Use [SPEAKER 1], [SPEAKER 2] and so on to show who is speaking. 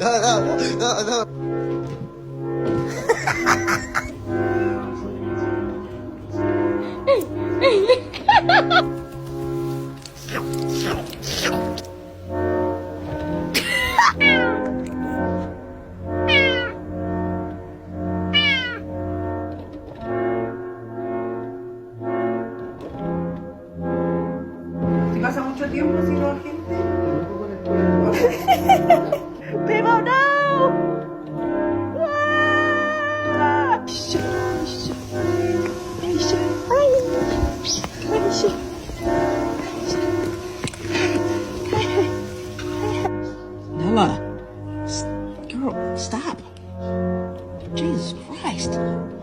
[SPEAKER 1] Si pasa mucho tiempo sin la gente.
[SPEAKER 2] People, no! Nella, girl, stop. Jesus Christ.